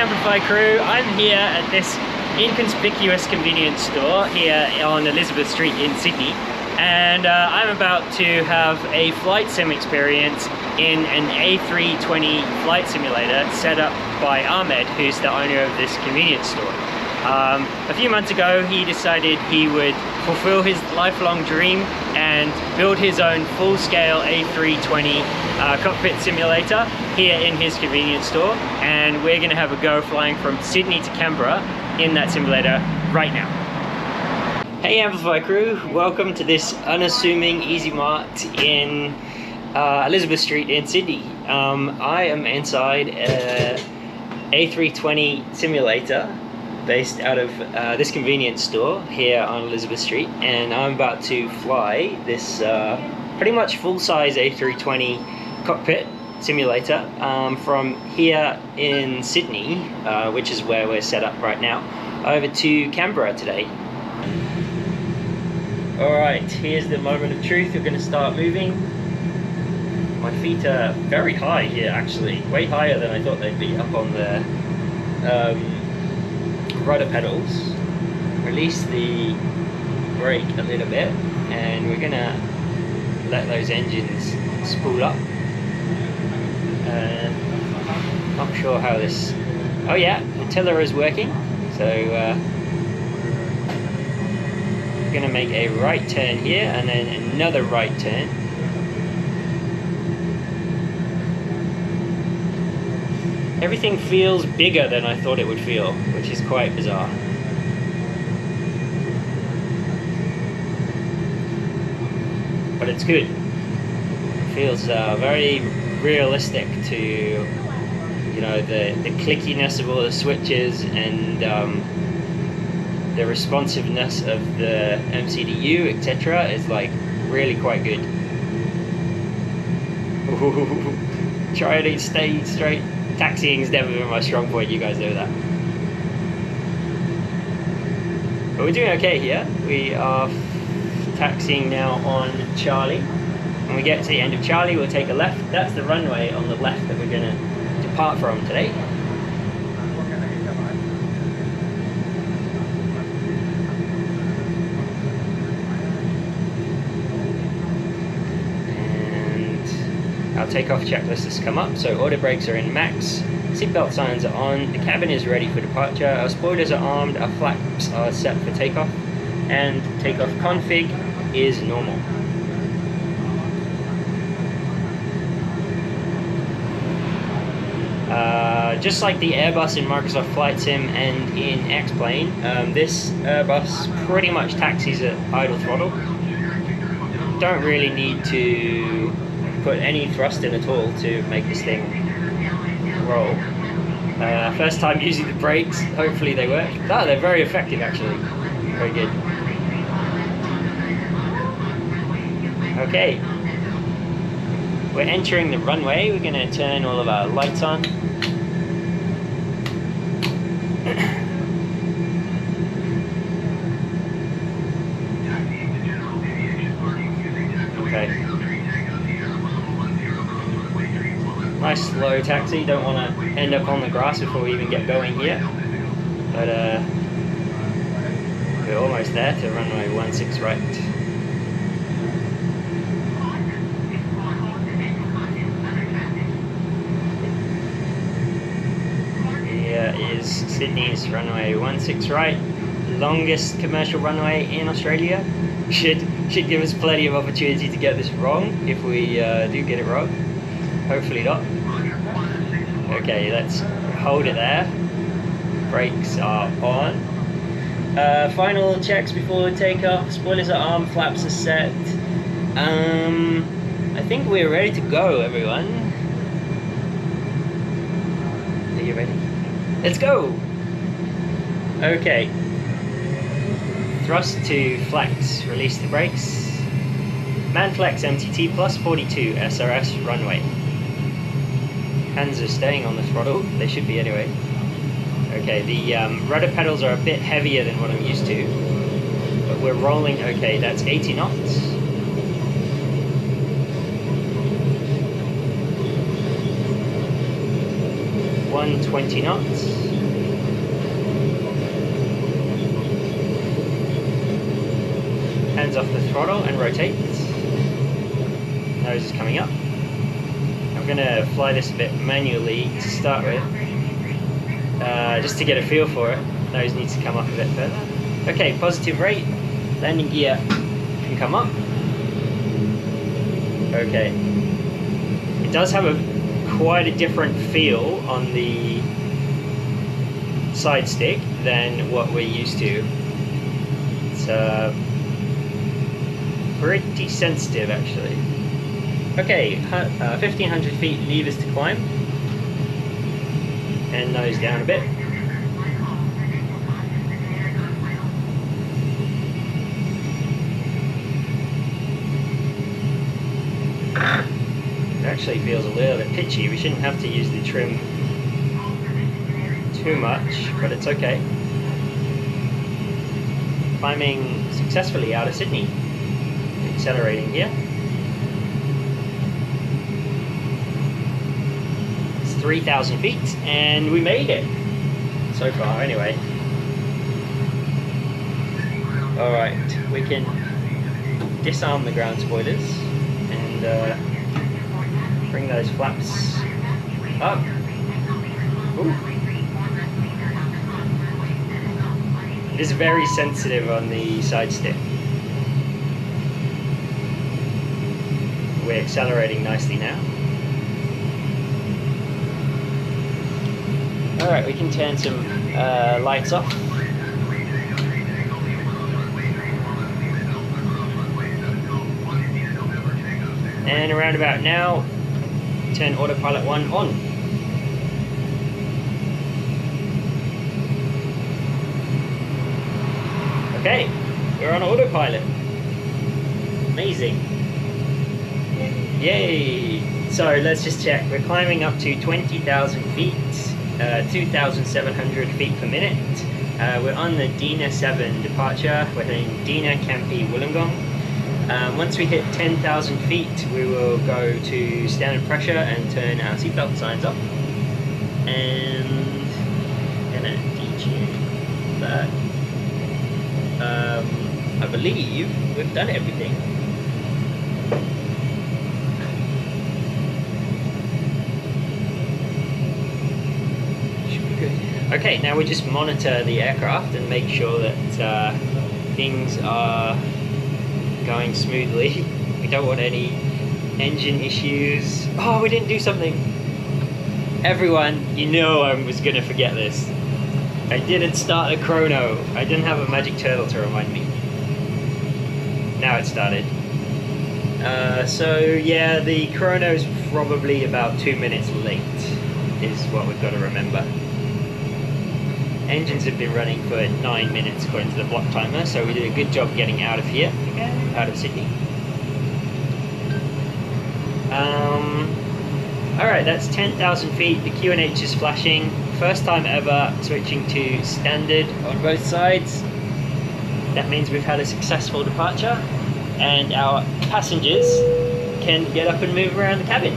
Amplify crew, I'm here at this inconspicuous convenience store here on Elizabeth Street in Sydney, and I'm about to have a flight sim experience in an A320 flight simulator set up by Ahmed, who's the owner of this convenience store. A few months ago he decided he would fulfill his lifelong dream and build his own full-scale A320 cockpit simulator here in his convenience store, and we're going to have a go flying from Sydney to Canberra in that simulator right now. Hey Amplify crew, welcome to this unassuming EZYMart in Elizabeth Street in Sydney. I am inside a A320 simulator based out of this convenience store here on Elizabeth Street, and I'm about to fly this pretty much full-size A320 cockpit simulator from here in Sydney, which is where we're set up right now, over to Canberra today. Alright, here's the moment of truth. We're going to start moving. My feet are very high here actually, way higher than I thought they'd be up on the rudder pedals. Release the brake a little bit and we're gonna let those engines spool up. Not sure how this... oh yeah, the tiller is working, so we're gonna make a right turn here and then another right turn. Everything feels bigger than I thought it would feel, which is quite bizarre. But it's good. It feels very realistic to, you know, the clickiness of all the switches and the responsiveness of the MCDU, etc. is like really quite good. Ooh, try to stay straight. Taxiing's never been my strong point, you guys know that. But we're doing okay here. We are taxiing now on Charlie. When we get to the end of Charlie, we'll take a left. That's the runway on the left that we're going to depart from today. Our takeoff checklist has come up, so auto brakes are in max, seatbelt signs are on, the cabin is ready for departure, our spoilers are armed, our flaps are set for takeoff, and takeoff config is normal. Just like the Airbus in Microsoft Flight Sim and in X-Plane, this Airbus pretty much taxis at idle throttle. Don't really need to put any thrust in at all to make this thing roll. First time using the brakes, hopefully they work. Oh, they're very effective actually. Very good. Okay. We're entering the runway. We're going to turn all of our lights on. Okay. Nice slow taxi, don't want to end up on the grass before we even get going here. But we're almost there to runway 16 right. Here is Sydney's runway 16 right. Longest commercial runway in Australia. Should give us plenty of opportunity to get this wrong if we do get it wrong. Hopefully not. Okay, let's hold it there. Brakes are on. Final checks before takeoff. Spoilers are armed, flaps are set. I think we're ready to go, everyone. Are you ready? Let's go! Okay. Thrust to flex. Release the brakes. Man flex MTT plus 42 SRS runway. Hands are staying on the throttle, they should be anyway. Okay, the rudder pedals are a bit heavier than what I'm used to, but we're rolling okay. That's 80 knots. 120 knots. hands off the throttle and rotate. Nose is coming up. I'm going to fly this a bit manually to start with, just to get a feel for it. Nose needs to come up a bit further. Okay, positive rate. Landing gear can come up. Okay. It does have quite a different feel on the side stick than what we're used to. It's pretty sensitive actually. Okay, 1500 feet levers to climb, and nose down a bit. It actually feels a little bit pitchy. We shouldn't have to use the trim too much, but it's okay. Climbing successfully out of Sydney. Accelerating here. It's 3,000 feet, and we made it. So far, anyway. Alright, we can disarm the ground spoilers and bring those flaps up. Ooh. It is very sensitive on the side stick. We're accelerating nicely now. Alright, we can turn some lights off. And around about now, turn autopilot 1 on. Okay, we're on autopilot. Amazing. Yay! So let's just check. We're climbing up to 20,000 feet, 2,700 feet per minute. We're on the Dina 7 departure. We're heading Dina, Campi, Wollongong. Once we hit 10,000 feet, we will go to standard pressure and turn our seatbelt signs off. And gonna detune that. I believe we've done everything. Should be good. Okay, now we just monitor the aircraft and make sure that things are going smoothly. We don't want any engine issues. Oh, we didn't do something. Everyone, you know I was going to forget this. I didn't start a chrono. I didn't have a magic turtle to remind me. Now it started. So yeah, the chrono's probably about 2 minutes late, is what we've got to remember. Engines have been running for 9 minutes according to the block timer, so we did a good job getting out of here, out of Sydney. Alright, that's 10,000 feet, the QNH is flashing. First time ever switching to standard on both sides. That means we've had a successful departure, and our passengers can get up and move around the cabin.